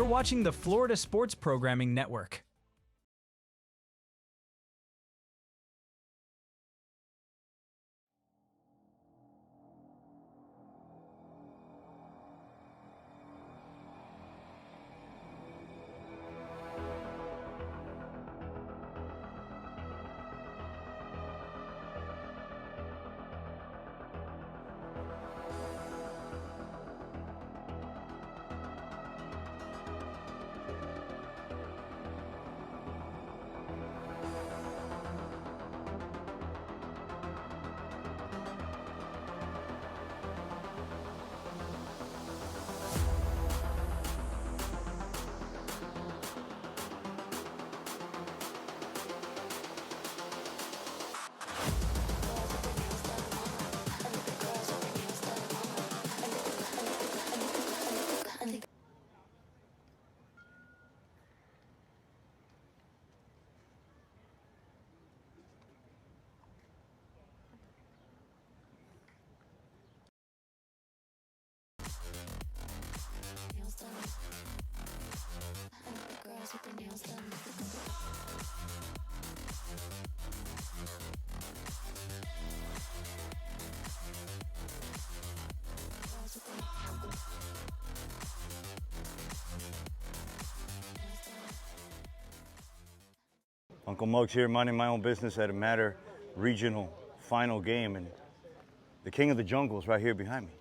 watching the Florida Sports Programming Network. Uncle Muggs here, minding my own business at a Matter Regional final game, and the king of the jungle is right here behind me.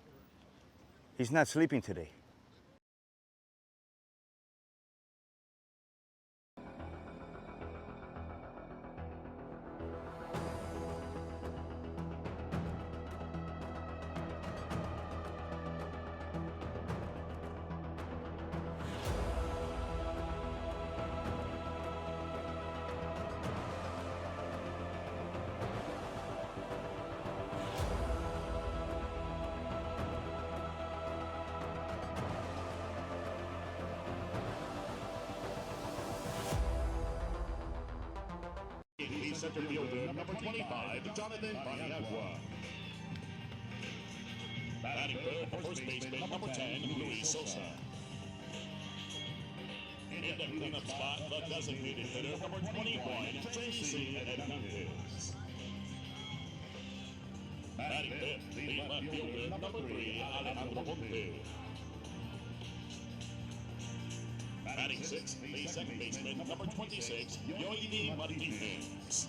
He's not sleeping today. Center fielder, number 25, Jonathan Varela. Batting third for first baseman, number 10, Luis Sosa. In the cleanup spot, the designated hitter, number 21, Tracy Hernandez. Batting fifth, the left fielder, number 3, Alejandro Ponte. Batting sixth, the second baseman, number 26, Yoidi Martinez.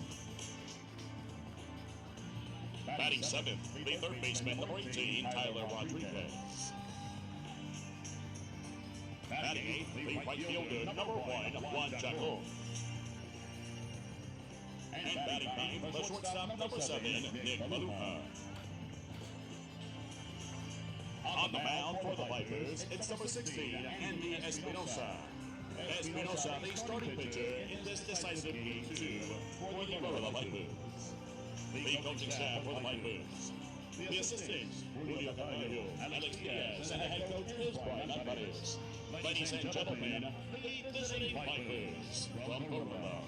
Batting seventh, the third baseman, number 18, Tyler Rodriguez. Batting eighth, the right fielder, number 1, Juan Jaco. And batting ninth, the shortstop, number 7, Nick Maluha. On the mound for the Vipers, it's number 16, Andy Espinosa. Espinosa, the starting pitcher in this decisive Game 2 for the Varela Vipers. The coaching staff for the Vipers. The assistants, Julio Caballo, Alex Diaz, and the head coach is Brian Alvarez. Ladies and gentlemen, the visiting Vipers from Varela.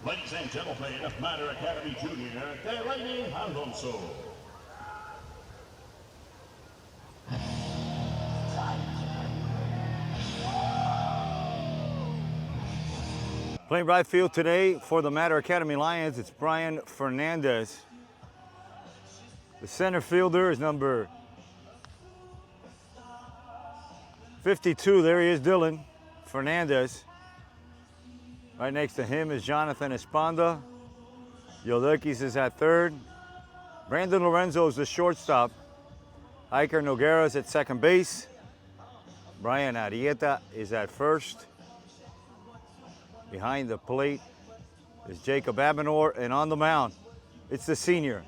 Ladies and gentlemen, Matter Academy Junior, Delaney Alonso. Playing right field today for the Matter Academy Lions, it's Brian Fernandez. The center fielder is number 52. There he is, Dylan Fernandez. Right next to him is Jonathan Esponda. Yolekis is at third. Brandon Lorenzo is the shortstop. Iker Noguera is at second base. Brian Arieta is at first. Behind the plate is Jacob Abinor, and on the mound, it's the senior,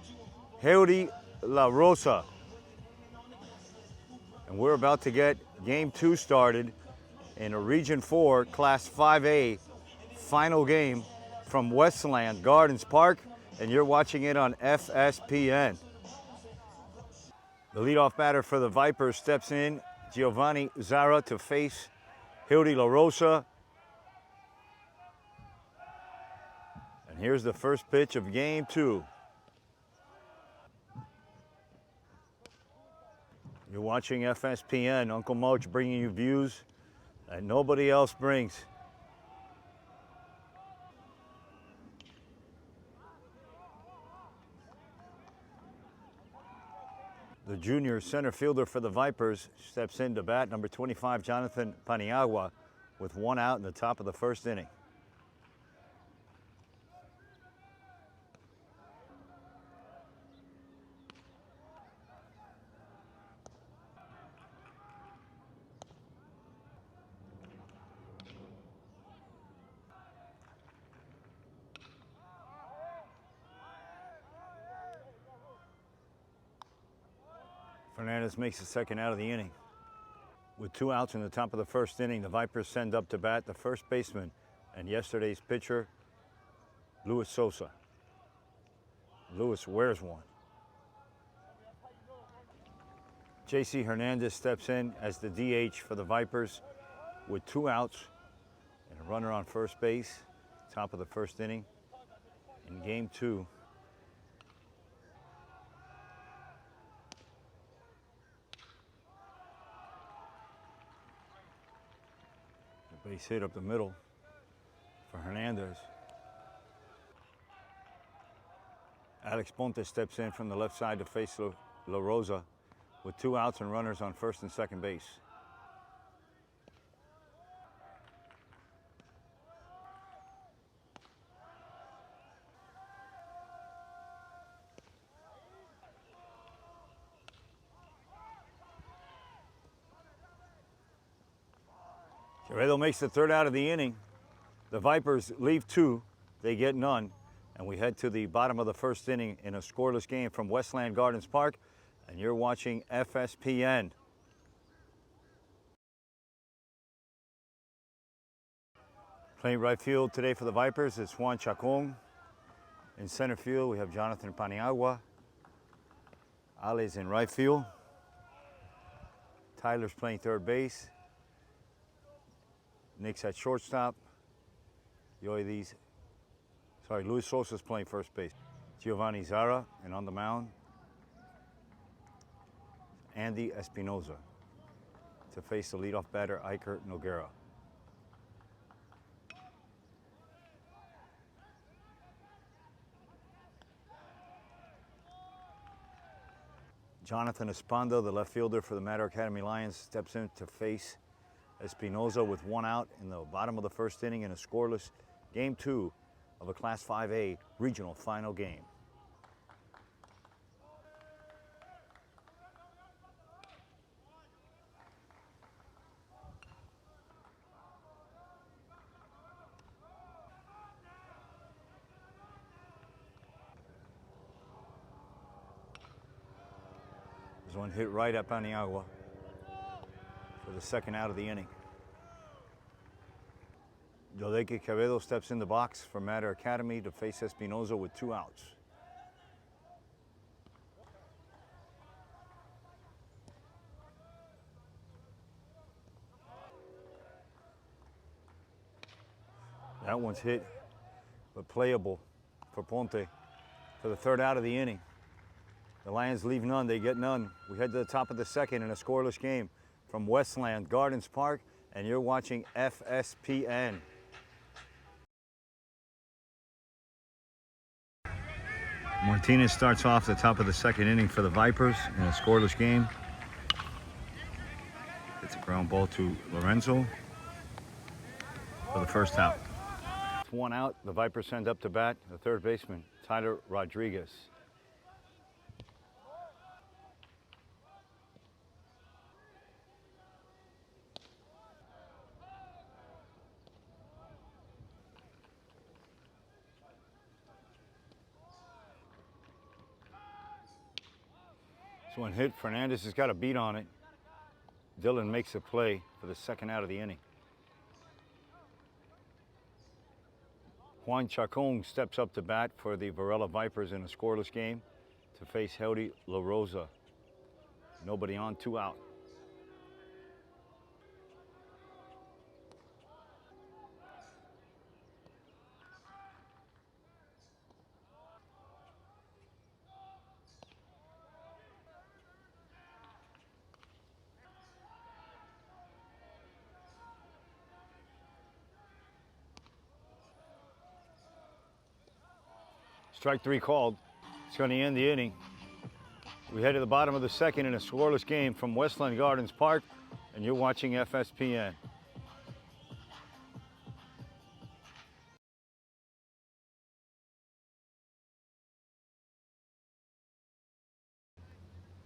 Hildy La Rosa. And we're about to get game 2 started in a Region 4 Class 5A final game from Westland Gardens Park, and you're watching it on FSPN. The leadoff batter for the Vipers steps in, Giovanni Zara, to face Hildy La Rosa. And here's the first pitch of game 2. You're watching FSPN, Uncle Moach bringing you views that nobody else brings. The junior center fielder for the Vipers steps in to bat, number 25, Jonathan Paniagua, with 1 out in the top of the first inning. Fernandez makes the second out of the inning. With 2 outs in the top of the first inning, the Vipers send up to bat the first baseman and yesterday's pitcher, Luis Sosa. Luis wears one. J.C. Hernandez steps in as the DH for the Vipers with 2 outs and a runner on first base, top of the first inning in game 2. Base hit up the middle for Hernandez. Alex Ponte steps in from the left side to face La Rosa with 2 outs and runners on first and second base. Quevedo makes the third out of the inning. The Vipers leave 2, they get none, and we head to the bottom of the first inning in a scoreless game from Westland Gardens Park, and you're watching FSPN. Playing right field today for the Vipers is Juan Chacon. In center field, we have Jonathan Paniagua. Ale's in right field. Tyler's playing third base. Nick's at shortstop. Luis Sosa's playing first base. Giovanni Zara, and on the mound, Andy Espinoza to face the leadoff batter, Iker Noguera. Jonathan Esponda, the left fielder for the Mater Academy Lions, steps in to face Espinoza with 1 out in the bottom of the first inning in a scoreless game 2 of a Class 5A regional final game. There's one hit right at Paniagua for the second out of the inning. Yodeke Quevedo steps in the box for Mater Academy to face Espinoza with 2 outs. That one's hit, but playable for Ponte for the third out of the inning. The Lions leave none, they get none. We head to the top of the second in a scoreless game from Westland Gardens Park, and you're watching FSPN. Martinez starts off the top of the second inning for the Vipers in a scoreless game. It's a ground ball to Lorenzo for the first out. 1 out, the Vipers send up to bat the third baseman, Tyler Rodriguez. This one hit. Fernandez has got a beat on it. Dillon makes a play for the second out of the inning. Juan Chacon steps up to bat for the Varela Vipers in a scoreless game to face Heldy La Rosa. Nobody on, 2 out. Strike 3 called. It's going to end the inning. We head to the bottom of the second in a scoreless game from Westland Gardens Park, and you're watching FSPN.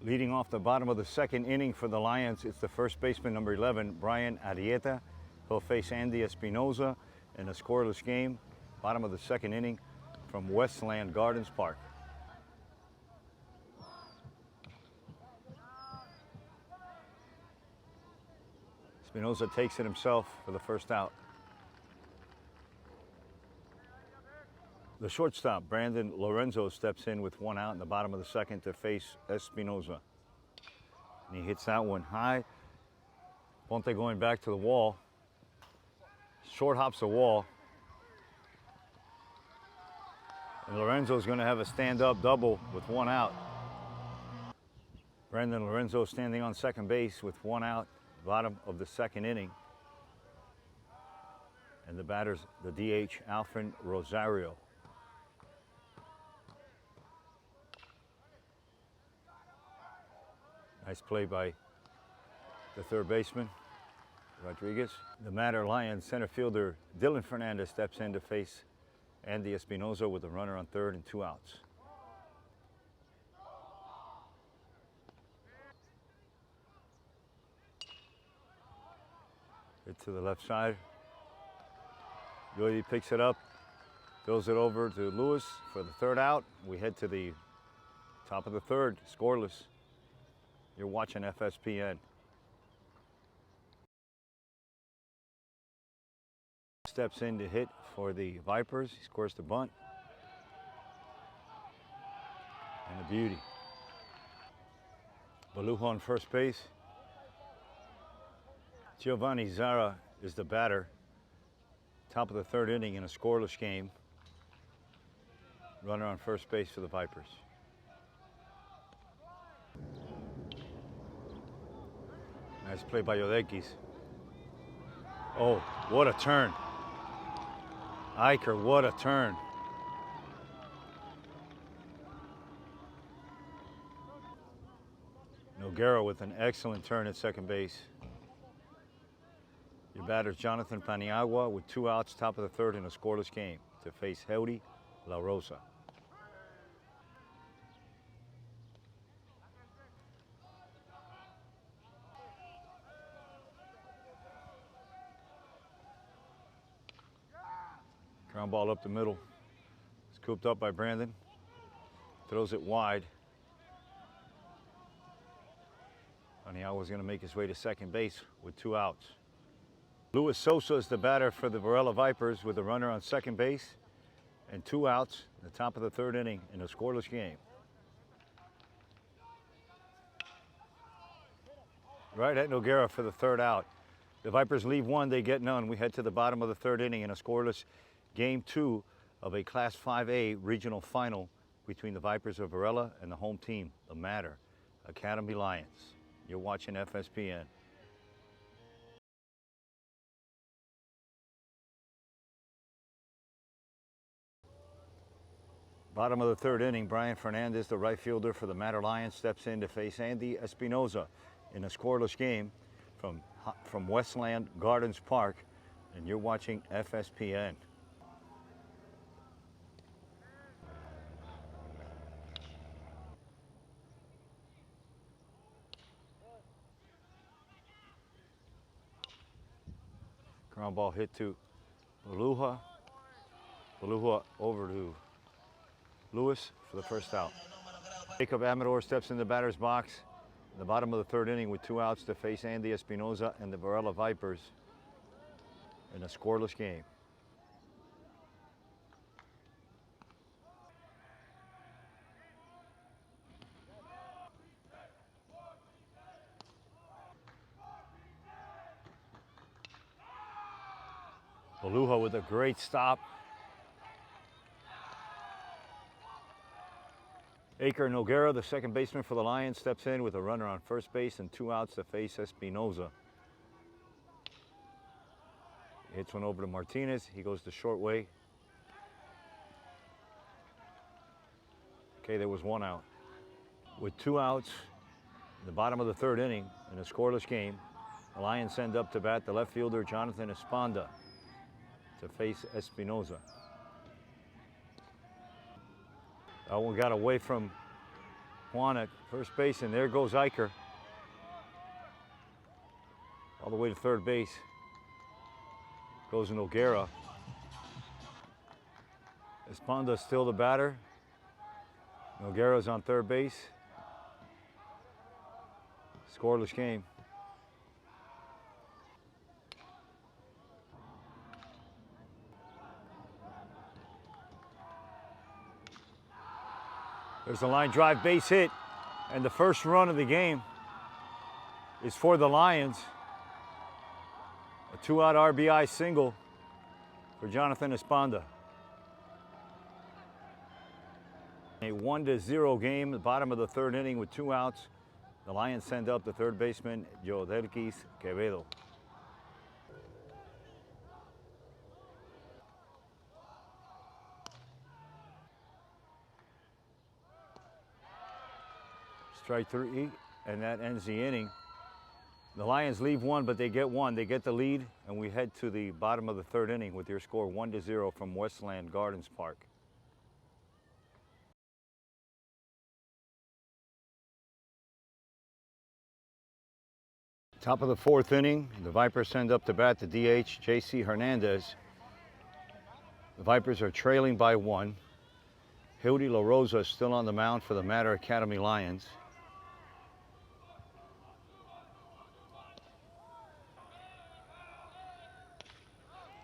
Leading off the bottom of the second inning for the Lions, it's the first baseman, number 11, Brian Arrieta. He'll face Andy Espinoza in a scoreless game. Bottom of the second inning from Westland Gardens Park. Espinoza takes it himself for the first out. The shortstop, Brandon Lorenzo, steps in with 1 out in the bottom of the second to face Espinoza. And he hits that one high. Ponte going back to the wall. Short hops the wall. And Lorenzo's going to have a stand-up double with 1 out. Brandon Lorenzo standing on second base with 1 out, bottom of the second inning. And the batter's the DH, Alfred Rosario. Nice play by the third baseman, Rodriguez. The Matter Lions center fielder, Dylan Fernandez, steps in to face Andy Espinoza with a runner on third and 2 outs. Hit to the left side. Yoedi picks it up, throws it over to Lewis for the third out. We head to the top of the third, scoreless. You're watching FSPN. Steps in to hit for the Vipers. He scores the bunt. And a beauty. Baluja on first base. Giovanni Zara is the batter. Top of the third inning in a scoreless game. Runner on first base for the Vipers. Nice play by Yodekis. Oh, what a turn. Iker, what a turn. Noguera with an excellent turn at second base. Your batter's Jonathan Paniagua with 2 outs, top of the third in a scoreless game to face Heldy La Rosa. Ground ball up the middle. Scooped up by Brandon. Throws it wide. Paniagua's going to make his way to second base with 2 outs. Luis Sosa is the batter for the Varela Vipers with a runner on second base and 2 outs at the top of the third inning in a scoreless game. Right at Noguera for the third out. The Vipers leave 1, they get none. We head to the bottom of the third inning in a scoreless Game 2 of a Class 5A regional final between the Vipers of Varela and the home team, the Matter Academy Lions. You're watching FSPN. Bottom of the third inning, Brian Fernandez, the right fielder for the Matter Lions, steps in to face Andy Espinoza in a scoreless game from Westland Gardens Park, and you're watching FSPN. Ground ball hit to Baluja. Baluja over to Lewis for the first out. Jacob Amador steps in the batter's box in the bottom of the third inning with 2 outs to face Andy Espinoza and the Varela Vipers in a scoreless game. Beluja with a great stop. Aker Noguera, the second baseman for the Lions, steps in with a runner on first base and 2 outs to face Espinoza. Hits one over to Martinez. He goes the short way. Okay, there was 1 out. With 2 outs in the bottom of the third inning in a scoreless game, the Lions send up to bat the left fielder Jonathan Esponda to face Espinoza. That one got away from Juan at first base, and there goes Iker. All the way to third base. Goes Noguera. Esponda's still the batter. Noguera's on third base. Scoreless game. There's a line drive base hit, and the first run of the game is for the Lions. A 2-out RBI single for Jonathan Esponda. A 1-0 game, the bottom of the third inning with 2 outs. The Lions send up the third baseman, Yodelkis Quevedo. Strike 3, and that ends the inning. The Lions leave 1, but they get 1. They get the lead, and we head to the bottom of the third inning with your score 1-0 from Westland Gardens Park. Top of the fourth inning, the Vipers send up to bat the DH, J.C. Hernandez. The Vipers are trailing by 1. Hildy La Rosa is still on the mound for the Mater Academy Lions.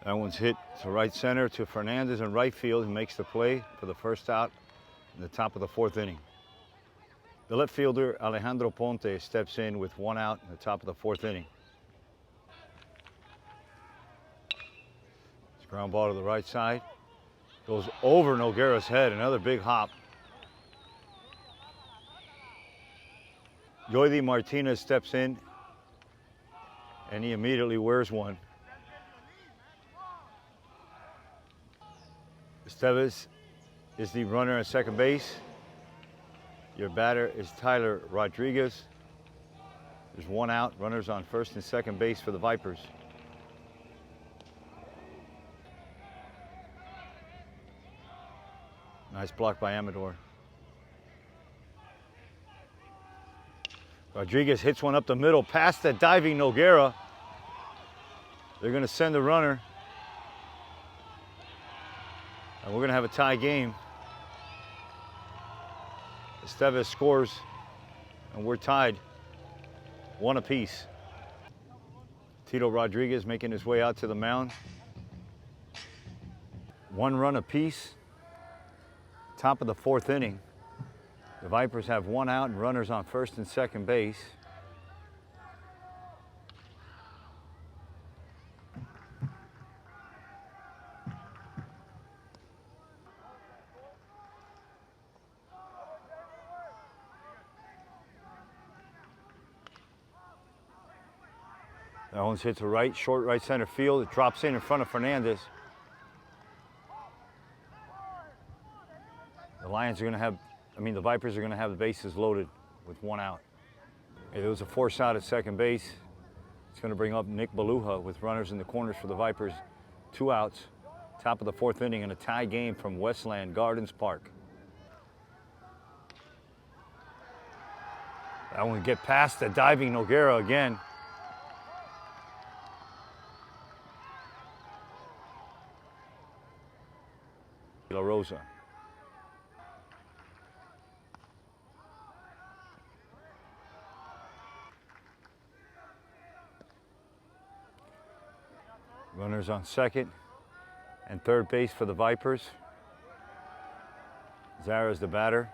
That one's hit to right center to Fernandez in right field, who makes the play for the first out in the top of the fourth inning. The left fielder, Alejandro Ponte, steps in with 1 out in the top of the fourth inning. It's a ground ball to the right side. Goes over Noguera's head, another big hop. Yoidi Martinez steps in, and he immediately wears one. Esteves is the runner at second base. Your batter is Tyler Rodriguez. There's 1 out, runners on first and second base for the Vipers. Nice block by Amador. Rodriguez hits one up the middle, past the diving Noguera. They're going to send the runner. And we're going to have a tie game. Esteves scores, and we're tied 1 apiece. Tito Rodriguez making his way out to the mound. 1 run apiece. Top of the fourth inning. The Vipers have 1 out and runners on first and second base. That one's hit to right, short right center field. It drops in front of Fernandez. The Vipers are going to have the bases loaded with 1 out. There was a force out at second base. It's going to bring up Nick Beluja with runners in the corners for the Vipers. 2 outs, top of the fourth inning, and a tie game from Westland Gardens Park. That one get past the diving Noguera again. La Rosa. Runners on second and third base for the Vipers. Zara's the batter.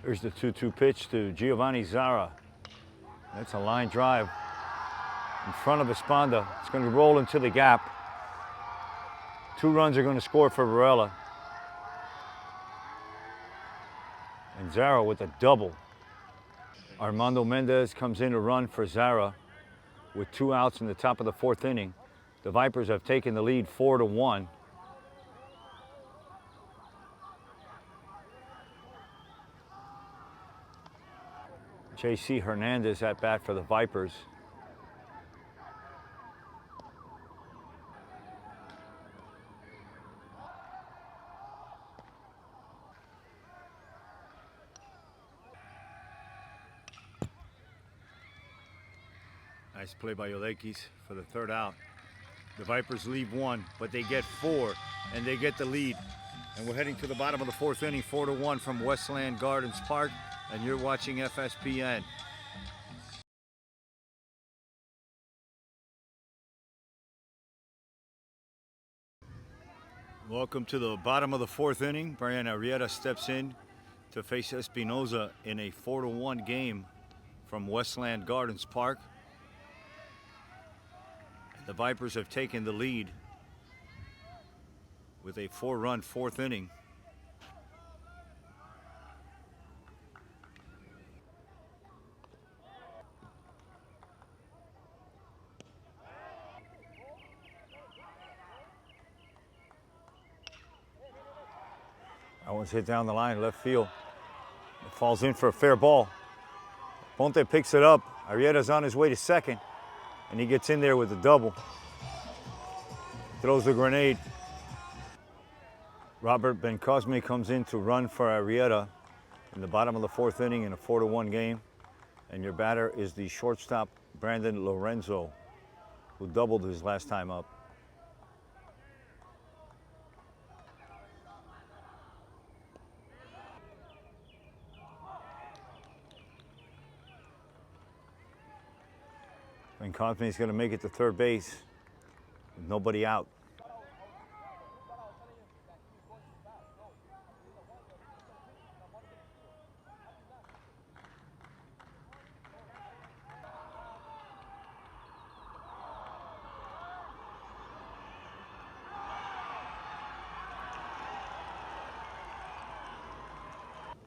Here's the 2-2 pitch to Giovanni Zara. That's a line drive in front of Esponda. It's going to roll into the gap. 2 runs are going to score for Varela. And Zara with a double. Armando Mendez comes in to run for Zara with 2 outs in the top of the 4th inning. The Vipers have taken the lead 4-1. J.C. Hernandez at bat for the Vipers. Nice play by Yolekis for the 3rd out. The Vipers leave 1, but they get 4, and they get the lead. And we're heading to the bottom of the 4th inning, 4-1 from Westland Gardens Park, and you're watching FSPN. Welcome to the bottom of the 4th inning. Brian Arrieta steps in to face Espinoza in a 4-1 game from Westland Gardens Park. The Vipers have taken the lead with a 4-run 4th inning. That one's hit down the line, left field. It falls in for a fair ball. Ponte picks it up. Arrieta's on his way to second, and he gets in there with a double. Throws the grenade. Robert Bencosme comes in to run for Arrieta in the bottom of the 4th inning in a 4-1 game. And your batter is the shortstop, Brandon Lorenzo, who doubled his last time up. Bencosme is going to make it to third base with nobody out.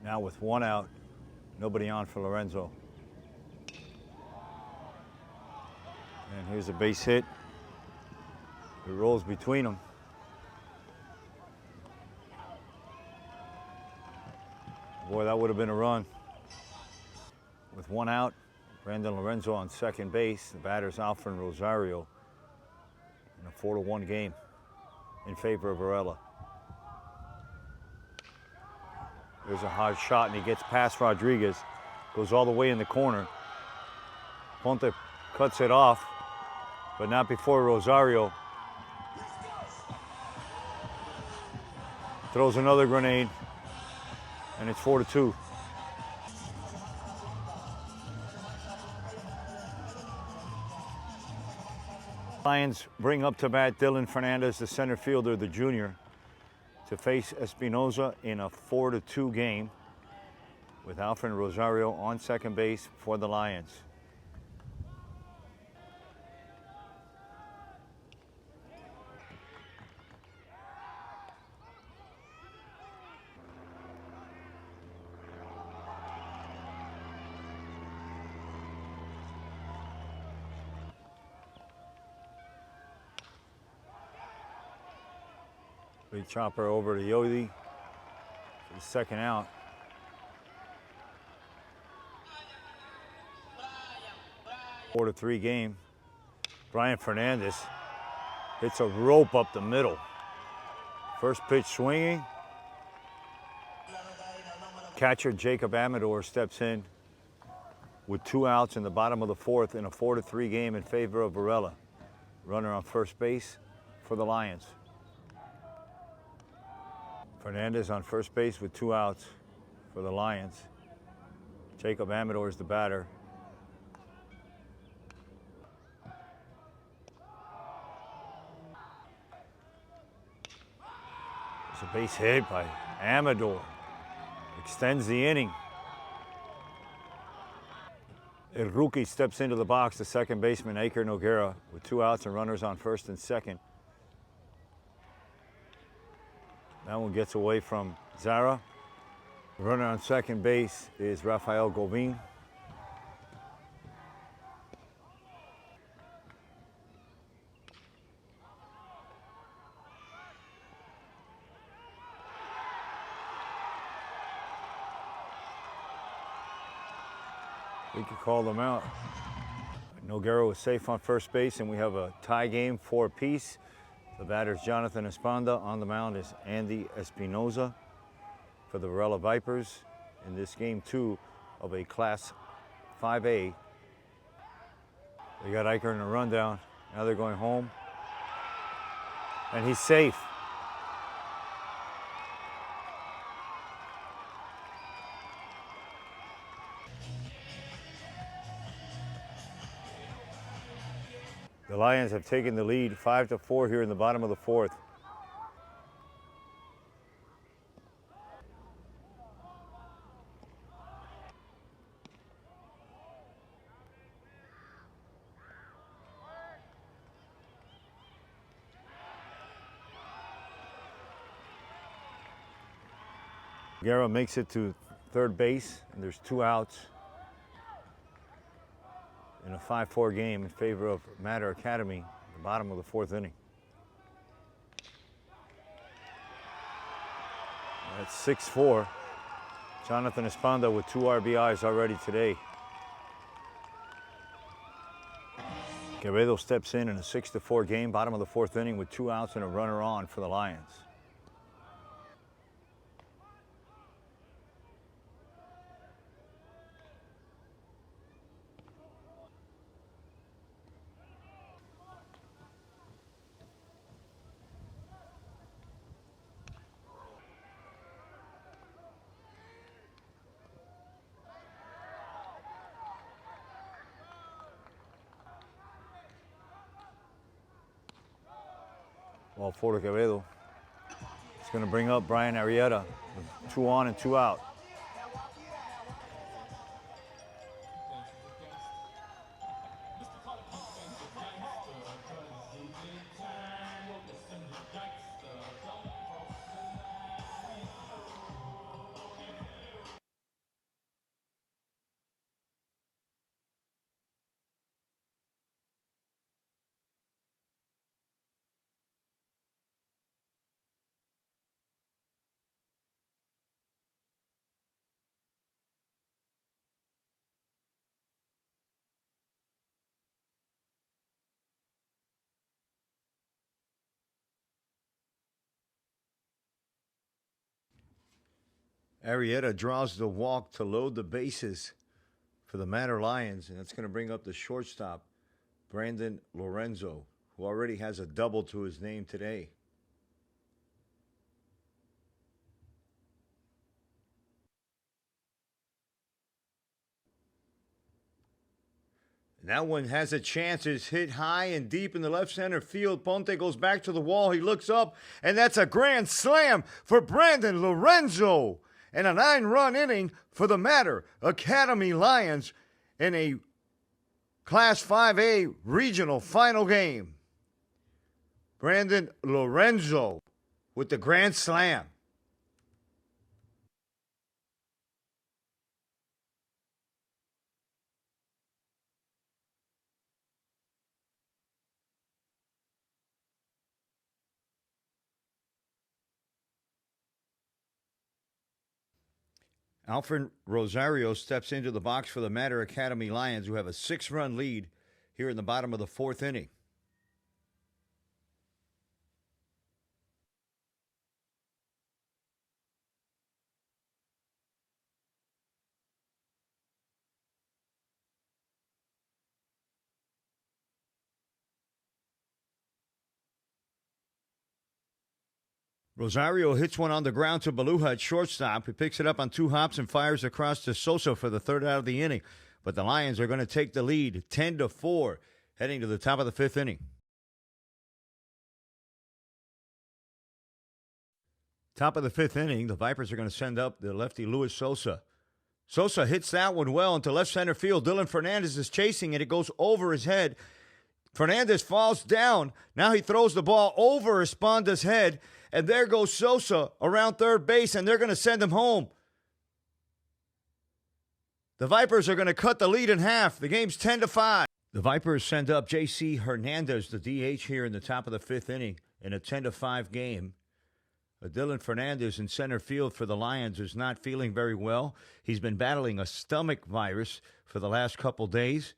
Now with 1 out, nobody on for Lorenzo. And here's a base hit. It rolls between them. Boy, that would have been a run. With 1 out, Brandon Lorenzo on second base. The batter's Alfred Rosario in a 4-1 game in favor of Varela. There's a hard shot, and he gets past Rodriguez. Goes all the way in the corner. Ponte cuts it off, but not before Rosario throws another grenade, and it's 4-2. Lions bring up to bat Dylan Fernandez, the center fielder, the junior, to face Espinoza in a 4-2 game with Alfred Rosario on second base for the Lions. Big chopper over to Yodi for the second out. 4-3 game. Brian Fernandez hits a rope up the middle. First pitch swinging. Catcher Jacob Amador steps in with 2 outs in the bottom of the 4th in a 4-3 game in favor of Varela. Runner on first base for the Lions. Fernandez on first base with 2 outs for the Lions. Jacob Amador is the batter. It's a base hit by Amador. Extends the inning. El Rookie steps into the box, the second baseman, Iker Noguera, with 2 outs and runners on first and second. That one gets away from Zara. The runner on second base is Rafael Govin. We could call them out. Noguera was safe on first base, and we have a tie game, 4 apiece. The batter's Jonathan Esponda. On the mound is Andy Espinoza for the Varela Vipers in this game 2 of a Class 5A. They got Iker in a rundown. Now they're going home. And he's safe. The Lions have taken the lead 5-4 here in the bottom of the 4th. Guerra makes it to third base, and there's 2 outs in a 5-4 game in favor of Mater Academy, the bottom of the 4th inning. That's 6-4. Jonathan Esponda with 2 RBIs already today. Quevedo steps in a 6-4 game, bottom of the 4th inning, with 2 outs and a runner on for the Lions. Ball 4 to Quevedo. It's going to bring up Brian Arrieta with 2 on and 2 out. Arrieta draws the walk to load the bases for the Mater Lions, and that's going to bring up the shortstop, Brandon Lorenzo, who already has a double to his name today. And that one has a chance. It's hit high and deep in the left center field. Ponte goes back to the wall. He looks up, and that's a grand slam for Brandon Lorenzo. And a 9-run inning for the Mater Academy Lions in a Class 5A regional final game. Brandon Lorenzo with the grand slam. Alfred Rosario steps into the box for the Mater Academy Lions, who have a 6-run lead here in the bottom of the 4th inning. Rosario hits one on the ground to Beluja at shortstop. He picks it up on 2 hops and fires across to Sosa for the 3rd out of the inning. But the Lions are going to take the lead 10-4 heading to the top of the 5th inning. Top of the 5th inning, the Vipers are going to send up the lefty Luis Sosa. Sosa hits that one well into left center field. Dylan Fernandez is chasing it. It goes over his head. Fernandez falls down. Now he throws the ball over Esponda's head. And there goes Sosa around third base, and they're going to send him home. The Vipers are going to cut the lead in half. The game's 10-5. The Vipers send up J.C. Hernandez, the DH, here in the top of the 5th inning in a 10-5 game. Dylan Fernandez in center field for the Lions is not feeling very well. He's been battling a stomach virus for the last couple days.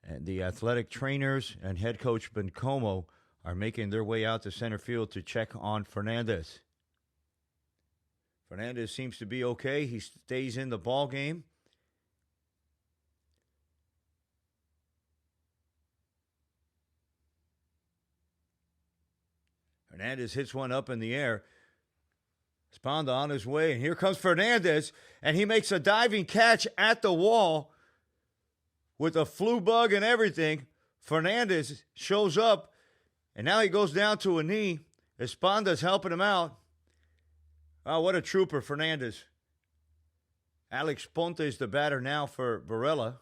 And the athletic trainers and head coach Bencomo are making their way out to center field to check on Fernandez. Fernandez seems to be okay. He stays in the ball game. Hernandez hits one up in the air. Esponda on his way, and here comes Fernandez, and he makes a diving catch at the wall with a flu bug and everything. Fernandez shows up, and now he goes down to a knee. Esponda's helping him out. Oh, what a trooper, Fernandez. Alex Ponte is the batter now for Varela.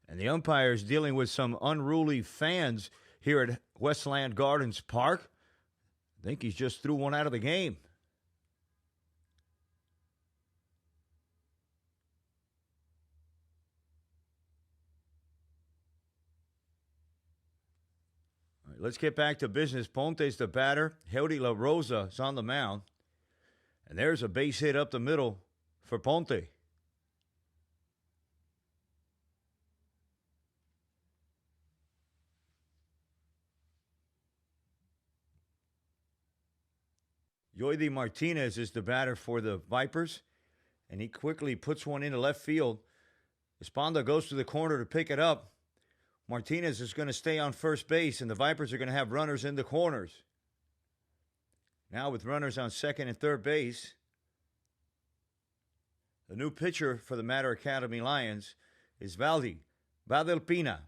And the umpire is dealing with some unruly fans here at Westland Gardens Park. I think he's just threw one out of the game. All right, let's get back to business. Ponte's the batter. Heldy La Rosa is on the mound. And there's a base hit up the middle for Ponte. Yoidy Martinez is the batter for the Vipers, and he quickly puts one into left field. Esponda goes to the corner to pick it up. Martinez is going to stay on first base, and the Vipers are going to have runners in the corners. Now with runners on second and third base, the new pitcher for the Mater Academy Lions is Valdelpina.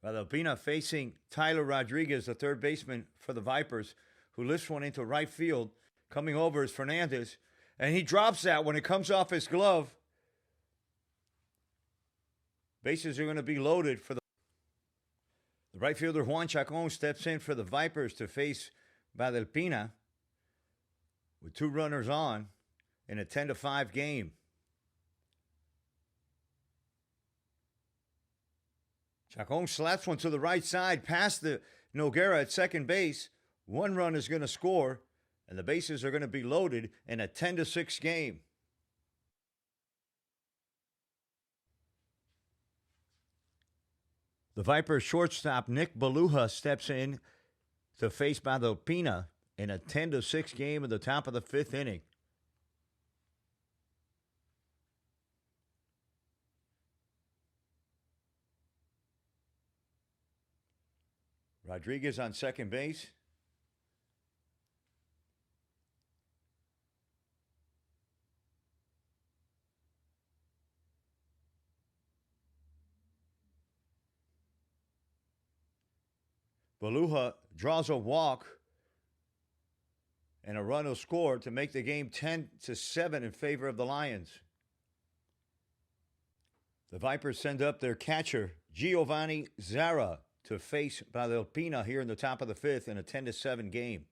Valdelpina facing Tyler Rodriguez, the third baseman for the Vipers, who lifts one into right field. Coming over is Fernandez, and he drops that when it comes off his glove. Bases are going to be loaded for the right fielder. Juan Chacon steps in for the Vipers to face Valdelpina with 2 runners on in a 10-5 game. Chacon slaps one to the right side past the Noguera at second base. 1 run is going to score, and the bases are going to be loaded in a 10-6 game. The Vipers shortstop Nick Beluja steps in to face Valdelpina in a 10-6 game at the top of the 5th inning. Rodriguez on second base. Beluja draws a walk, and a run will score to make the game 10-7 in favor of the Lions. The Vipers send up their catcher, Giovanni Zara, to face Valdelpina here in the top of the 5th in a 10-7 game.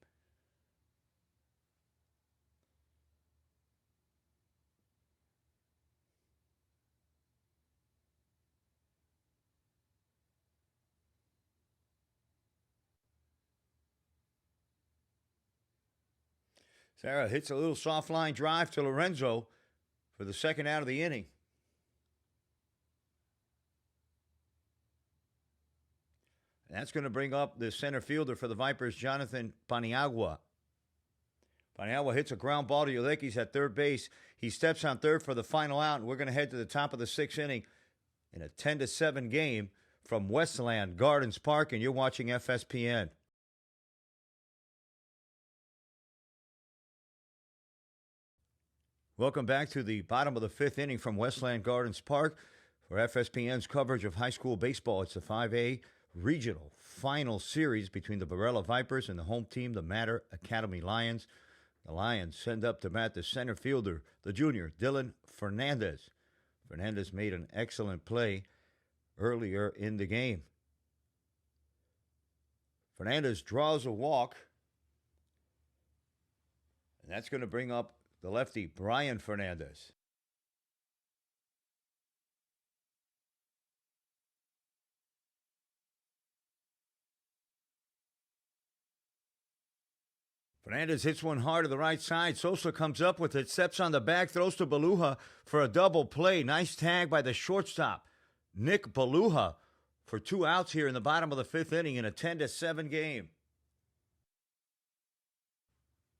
Zara hits a little soft line drive to Lorenzo for the 2nd out of the inning. And that's going to bring up the center fielder for the Vipers, Jonathan Paniagua. Paniagua hits a ground ball to Yoleckis at third base. He steps on third for the final out, and we're going to head to the top of the sixth inning in a 10-7 game from Westland Gardens Park, and you're watching FSPN. Welcome back to the bottom of the fifth inning from Westland Gardens Park for FSPN's coverage of high school baseball. It's the 5A regional final series between the Varela Vipers and the home team, the Matter Academy Lions. The Lions send up to bat the center fielder, the junior, Dylan Fernandez. Fernandez made an excellent play earlier in the game. Fernandez draws a walk, and that's going to bring up the lefty, Brian Fernandez. Fernandez hits one hard to the right side. Sosa comes up with it, steps on the bag, throws to Baluja for a double play. Nice tag by the shortstop, Nick Baluja, for 2 outs here in the bottom of the fifth inning in a 10-7 game.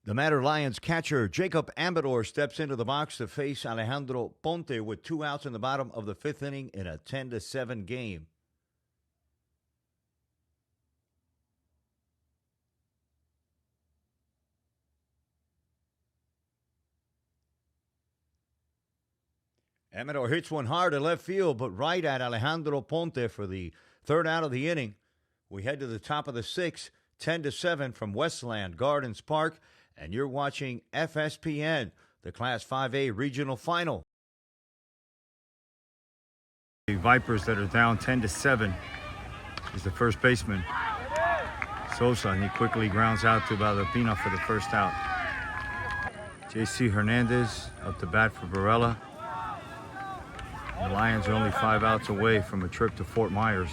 The Matter Lions catcher, Jacob Amador, steps into the box to face Alejandro Ponte with 2 outs in the bottom of the fifth inning in a 10-7 game. Amador hits one hard to left field, but right at Alejandro Ponte for the third out of the inning. We head to the top of the sixth, 10-7 from Westland Gardens Park, and you're watching FSPN, the Class 5A regional final. The Vipers that are down 10-7 is the first baseman, Sosa, and he quickly grounds out to Valderpina for the first out. J.C. Hernandez up to bat for Varela. The Lions are only 5 outs away from a trip to Fort Myers.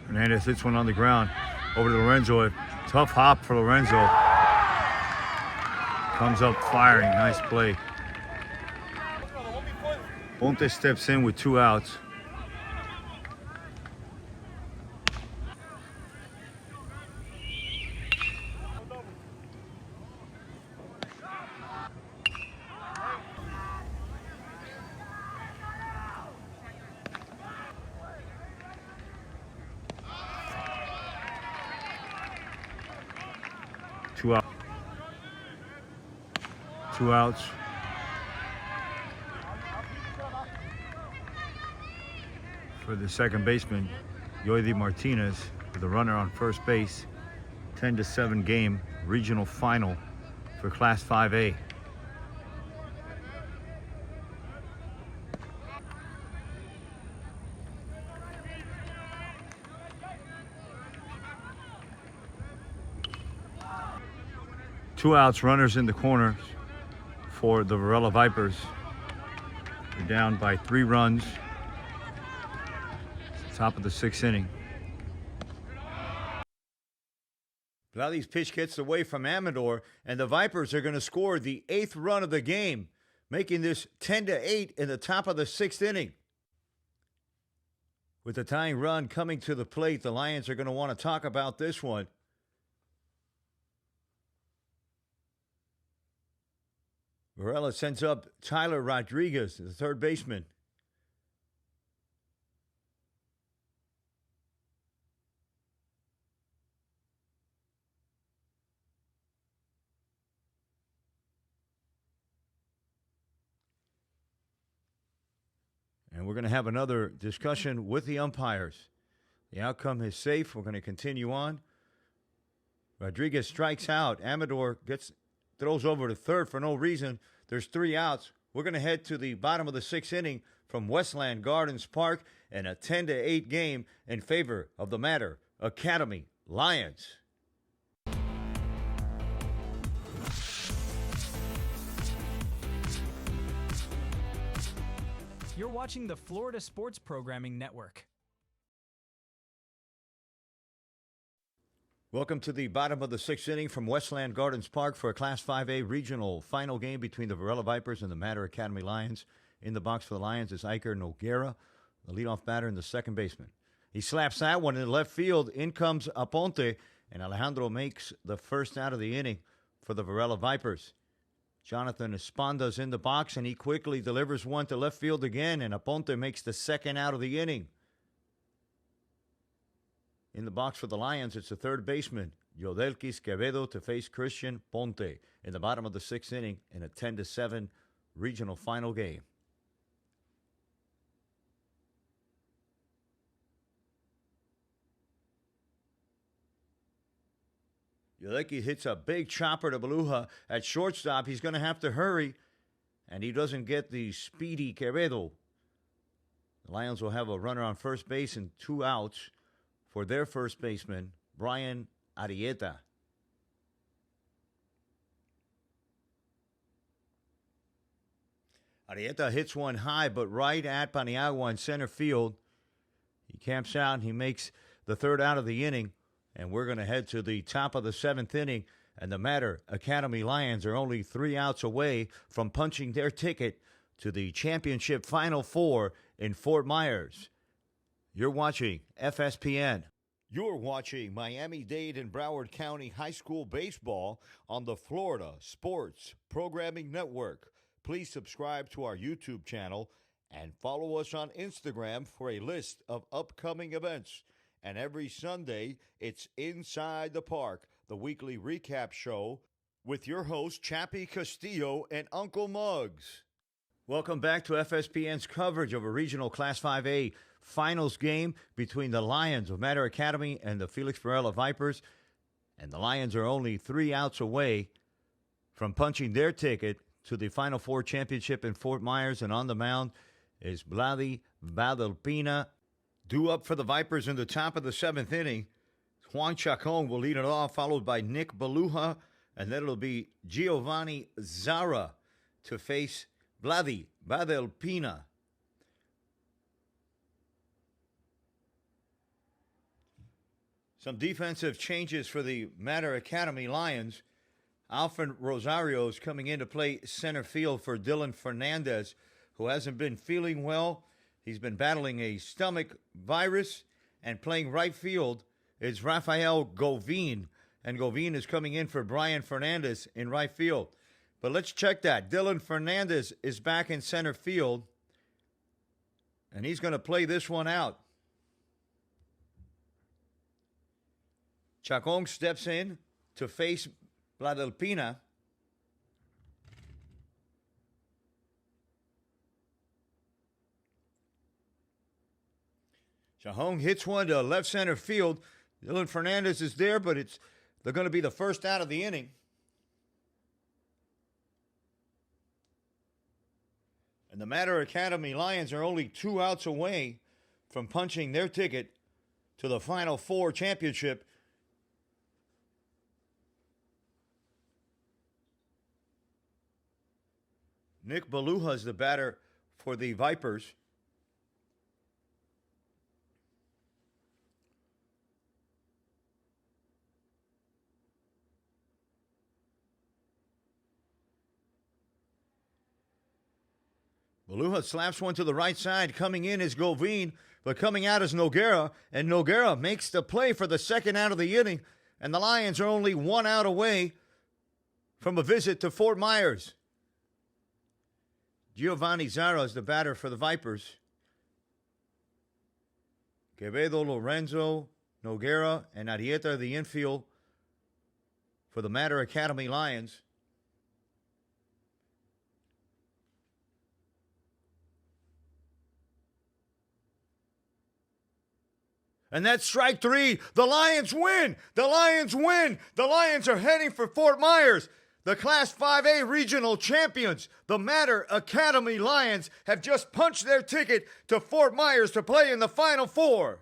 Hernandez hits one on the ground over to Lorenzo. A tough hop for Lorenzo. Comes up firing. Nice play. Ponte steps in with 2 outs. Two outs. For the second baseman, Yoidi Martinez, with a runner on first base. 10-7 game regional final for Class 5A. Two outs, runners in the corners for the Varela Vipers. They're down by 3 runs. Top of the sixth inning. Vladdy's pitch gets away from Amador, and the Vipers are going to score the 8th run of the game, making this 10-8 in the top of the sixth inning. With the tying run coming to the plate, the Lions are going to want to talk about this one. Varela sends up Tyler Rodriguez, the third baseman. And we're going to have another discussion with the umpires. The outcome is safe. We're going to continue on. Rodriguez strikes out. Amador throws over to third for no reason. There's 3 outs. We're going to head to the bottom of the sixth inning from Westland Gardens Park in a 10-8 game in favor of the Matter Academy Lions. You're watching the Florida Sports Programming Network. Welcome to the bottom of the sixth inning from Westland Gardens Park for a Class 5A regional final game between the Varela Vipers and the Mater Academy Lions. In the box for the Lions is Iker Noguera, the leadoff batter and the second baseman. He slaps that one in left field. In comes Aponte, and Alejandro makes the first out of the inning for the Varela Vipers. Jonathan Esponda's in the box, and he quickly delivers one to left field again, and Aponte makes the second out of the inning. In the box for the Lions, it's the third baseman, Yodelkis Quevedo, to face Christian Ponte in the bottom of the sixth inning in a 10-7 regional final game. Yodelkis hits a big chopper to Beluja at shortstop. He's going to have to hurry, and he doesn't get the speedy Quevedo. The Lions will have a runner on first base and 2 outs for their first baseman, Brian Arrieta. Arrieta hits one high, but right at Paniagua in center field. He camps out and he makes the third out of the inning, and we're going to head to the top of the seventh inning, and the Mater Academy Lions are only 3 outs away from punching their ticket to the championship Final Four in Fort Myers. You're watching FSPN. You're watching Miami-Dade and Broward County High School Baseball on the Florida Sports Programming Network. Please subscribe to our YouTube channel and follow us on Instagram for a list of upcoming events. And every Sunday, it's Inside the Park, the weekly recap show with your hosts, Chappie Castillo and Uncle Muggs. Welcome back to FSPN's coverage of a regional Class 5A finals game between the Lions of Mater Academy and the Felix Varela Vipers. And the Lions are only 3 outs away from punching their ticket to the Final Four championship in Fort Myers. And on the mound is Vladi Badalpina. Due up for the Vipers in the top of the seventh inning, Juan Chacon will lead it off, followed by Nick Beluja. And then it'll be Giovanni Zara to face Vladi Badalpina. Some defensive changes for the Mater Academy Lions. Alfred Rosario is coming in to play center field for Dylan Fernandez, who hasn't been feeling well. He's been battling a stomach virus. And playing right field is Rafael Govin. And Govin is coming in for Brian Fernandez in right field. But let's check that. Dylan Fernandez is back in center field. And he's going to play this one out. Chacon steps in to face Badalpina. Chacon hits one to left center field. Dylan Fernandez is there, but they're going to be the first out of the inning. And the Mater Academy Lions are only 2 outs away from punching their ticket to the Final Four championship. Nick Beluja is the batter for the Vipers. Beluja slaps one to the right side. Coming in is Govin, but coming out is Noguera. And Noguera makes the play for the second out of the inning. And the Lions are only 1 out away from a visit to Fort Myers. Giovanni Zara is the batter for the Vipers. Quevedo, Lorenzo, Noguera, and Arrieta are the infield for the Mater Academy Lions. And that's strike 3. The Lions win! The Lions win! The Lions are heading for Fort Myers. The Class 5A regional champions, the Mater Academy Lions, have just punched their ticket to Fort Myers to play in the Final Four.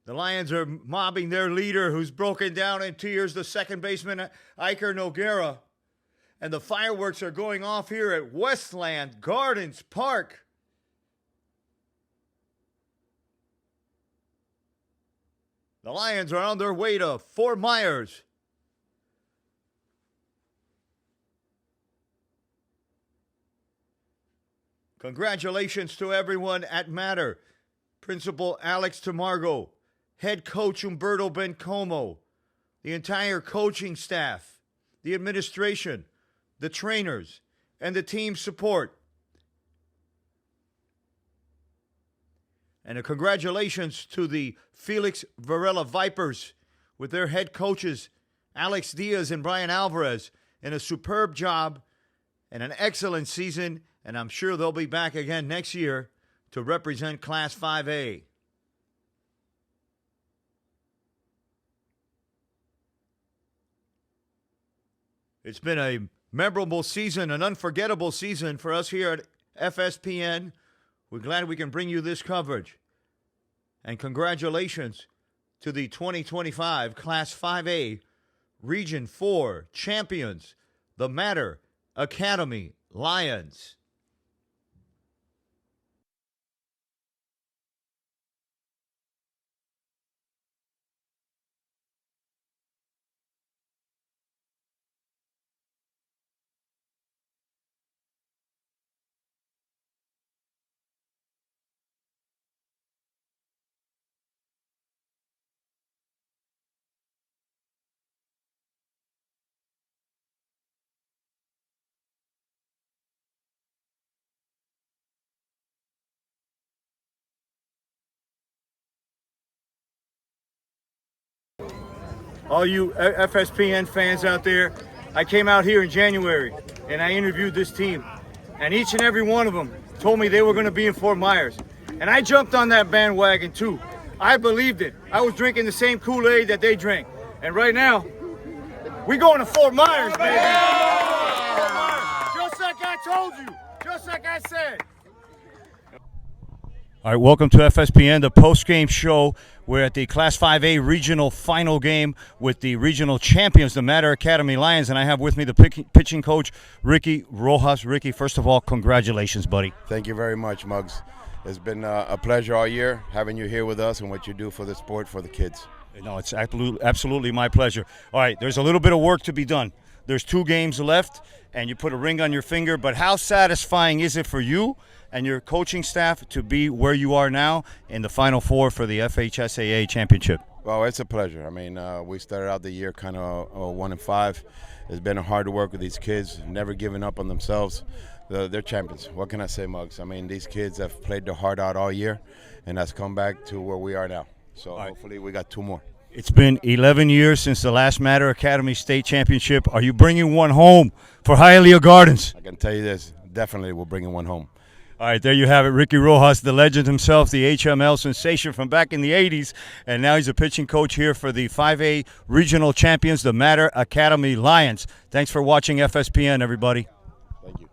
The Lions are mobbing their leader, who's broken down in tears, the second baseman, Iker Noguera. And the fireworks are going off here at Westland Gardens Park. The Lions are on their way to Fort Myers. Congratulations to everyone at Matter. Principal Alex Tamargo, Head Coach Humberto Bencomo, the entire coaching staff, the administration, the trainers, and the team support. And a congratulations to the Felix Varela Vipers with their head coaches, Alex Diaz and Brian Alvarez, in a superb job and an excellent season. And I'm sure they'll be back again next year to represent Class 5A. It's been a memorable season, an unforgettable season for us here at FSPN. We're glad we can bring you this coverage. And congratulations to the 2025 Class 5A Region 4 champions, the Matter Academy Lions. All you FSPN fans out there, I came out here in January and I interviewed this team, and each and every one of them told me they were going to be in Fort Myers, and I jumped on that bandwagon too. I believed it. I was drinking the same Kool-Aid that they drank, and right now we going to Fort Myers, baby. Fort Myers. Just like I told you, just like I said. All right, welcome to FSPN, the post-game show. We're at the Class 5A regional final game with the regional champions, the Matter Academy Lions, and I have with me the pitching coach, Ricky Rojas. Ricky, first of all, congratulations, buddy. Thank you very much, Muggs. It's been a pleasure all year having you here with us and what you do for the sport, for the kids. No, it's absolutely my pleasure. All right, there's a little bit of work to be done. There's 2 games left, and you put a ring on your finger, but how satisfying is it for you and your coaching staff to be where you are now in the Final Four for the FHSAA championship? Well, it's a pleasure. I mean, we started out the year kind of 1-5. It's been hard to work with these kids, never giving up on themselves. They're champions. What can I say, Muggs? I mean, these kids have played their heart out all year, and that's come back to where we are now. So hopefully we got 2 more. It's been 11 years since the last Matter Academy State Championship. Are you bringing one home for Hialeah Gardens? I can tell you this, definitely we're bringing one home. All right, there you have it. Ricky Rojas, the legend himself, the HML sensation from back in the 80s, and now he's a pitching coach here for the 5A regional champions, the Matter Academy Lions. Thanks for watching FSPN, everybody. Thank you.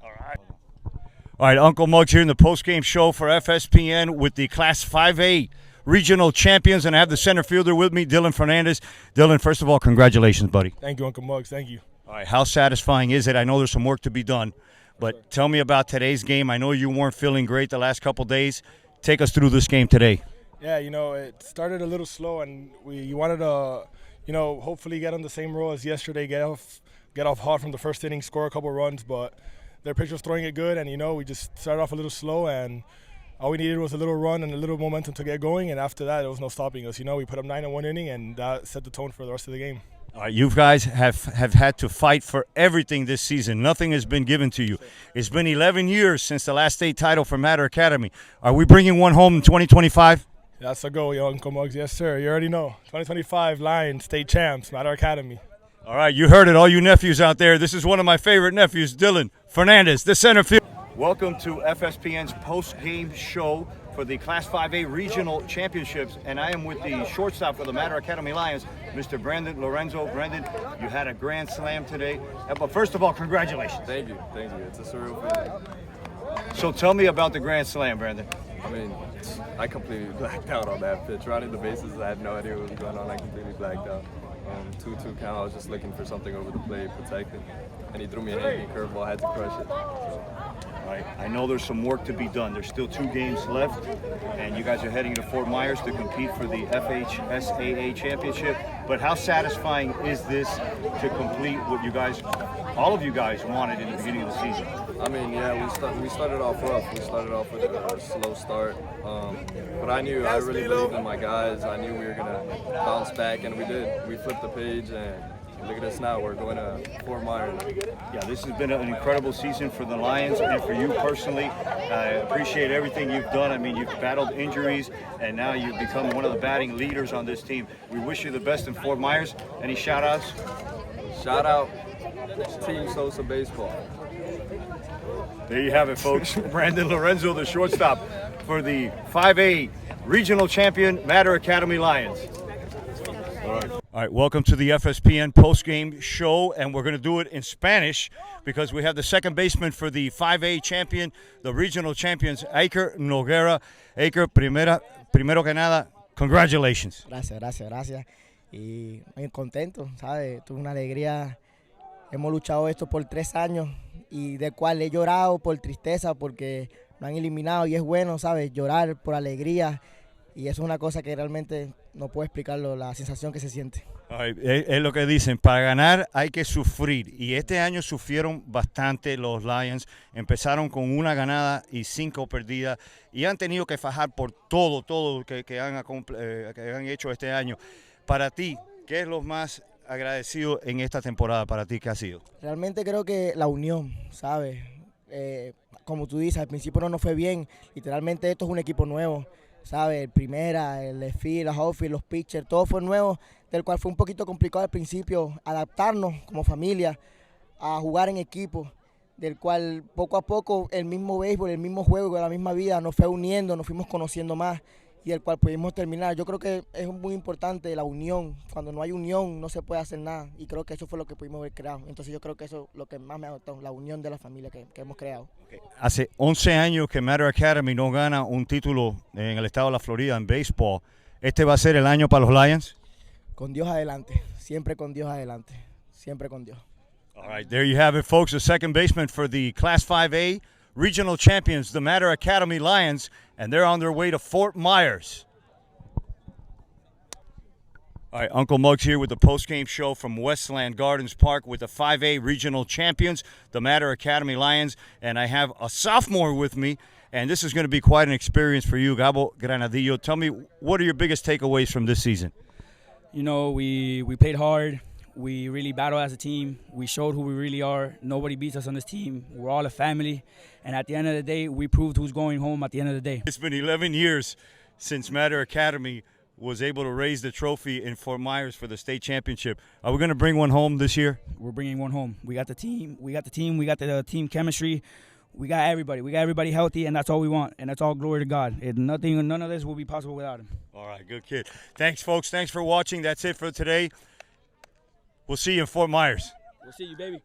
All right, Uncle Muggs here in the postgame show for FSPN with the Class 5A regional champions, and I have the center fielder with me, Dylan Fernandez. Dylan, first of all, congratulations, buddy. Thank you, Uncle Muggs. Thank you. All right, how satisfying is it? I know there's some work to be done, but tell me about today's game. I know you weren't feeling great the last couple days. Take us through this game today. Yeah, it started a little slow, and you wanted to, hopefully get on the same roll as yesterday, get off hot from the first inning, score a couple runs, but their pitcher was throwing it good, and, we just started off a little slow, and all we needed was a little run and a little momentum to get going, and after that, there was no stopping us. We put up 9 in 1 inning, and that set the tone for the rest of the game. All right, you guys have had to fight for everything this season. Nothing has been given to you. It's been 11 years since the last state title for Matter Academy. Are we bringing one home in 2025? That's a goal, Uncle Muggs. Yes, sir. You already know. 2025 Lions, state champs, Matter Academy. All right, you heard it, all you nephews out there. This is one of my favorite nephews, Dylan Fernandez, the center field. Welcome to FSPN's post-game show for the Class 5A Regional Championships, and I am with the shortstop for the Matter Academy Lions, Mr. Brandon Lorenzo. Brandon, you had a grand slam today, but first of all, congratulations. Thank you. It's a surreal feeling. So tell me about the grand slam, Brandon. I mean, I completely blacked out on that pitch. Running the bases, I had no idea what was going on. I completely blacked out. 2-2 count. I was just looking for something over the plate, protecting, and he threw me a hanging curveball. I had to crush it. All right, I know there's some work to be done. There's still 2 games left, and you guys are heading to Fort Myers to compete for the FHSAA championship. But how satisfying is this to complete what you guys, all of you guys, wanted in the beginning of the season? I mean, yeah, we started off rough. We started off with a slow start, but I really believed in my guys. I knew we were gonna bounce back, and we did. We flipped the page, and look at us now. We're going to Fort Myers. Yeah, this has been an incredible season for the Lions and for you personally. I appreciate everything you've done. I mean, you've battled injuries, and now you've become one of the batting leaders on this team. We wish you the best in Fort Myers. Any shout-outs? Shout out Team Sosa Baseball. There you have it, folks. Brandon Lorenzo, the shortstop for the 5A regional champion Matter Academy Lions. All right, welcome to the FSPN post-game show, and we're going to do it in Spanish because we have the second baseman for the 5A champion, the regional champions, Iker Noguera. Iker, primero que nada, congratulations. Gracias. Y muy contento, ¿sabes? Tuve una alegría. Hemos luchado esto por 3 años y de cual he llorado por tristeza porque nos han eliminado y es bueno, ¿sabes? Llorar por alegría. Y eso es una cosa que realmente no puedo explicarlo, la sensación que se siente. Es lo que dicen, para ganar hay que sufrir. Y este año sufrieron bastante los Lions. Empezaron con 1 ganada y 5 perdidas. Y han tenido que fajar por todo que han hecho este año. Para ti, ¿qué es lo más agradecido en esta temporada para ti que ha sido? Realmente creo que la unión, ¿sabes? Como tú dices, al principio no nos fue bien. Literalmente esto es un equipo nuevo. ¿Sabes? El primera, el left field, el outfield, los pitchers, todo fue nuevo, del cual fue un poquito complicado al principio adaptarnos como familia a jugar en equipo, del cual poco a poco el mismo béisbol, el mismo juego, la misma vida nos fue uniendo, nos fuimos conociendo más y del cual pudimos terminar. Yo creo que es muy importante la unión. Cuando no hay unión no se puede hacer nada y creo que eso fue lo que pudimos haber creado. Entonces yo creo que eso es lo que más me ha gustado, la unión de la familia que hemos creado. Hace 11 años que Matter Academy no gana un título en el estado de la Florida en béisbol. ¿Este va a ser el año para los Lions? Con Dios adelante, siempre con Dios adelante, siempre con Dios. All right, there you have it, folks. The second baseman for the Class 5A regional champions, the Matter Academy Lions, and they're on their way to Fort Myers. All right, Uncle Muggs here with the post-game show from Westland Gardens Park with the 5A regional champions, the Matter Academy Lions, and I have a sophomore with me, and this is going to be quite an experience for you, Gabo Granadillo. Tell me, what are your biggest takeaways from this season? You know, we played hard. We really battled as a team. We showed who we really are. Nobody beats us on this team. We're all a family. And at the end of the day, we proved who's going home at the end of the day. It's been 11 years since Matter Academy was able to raise the trophy in Fort Myers for the state championship. Are we going to bring one home this year? We're bringing one home. We got the team. We got the team chemistry. We got everybody. We got everybody healthy, and that's all we want. And that's all glory to God. None of this will be possible without him. All right, good kid. Thanks, folks. Thanks for watching. That's it for today. We'll see you in Fort Myers. We'll see you, baby.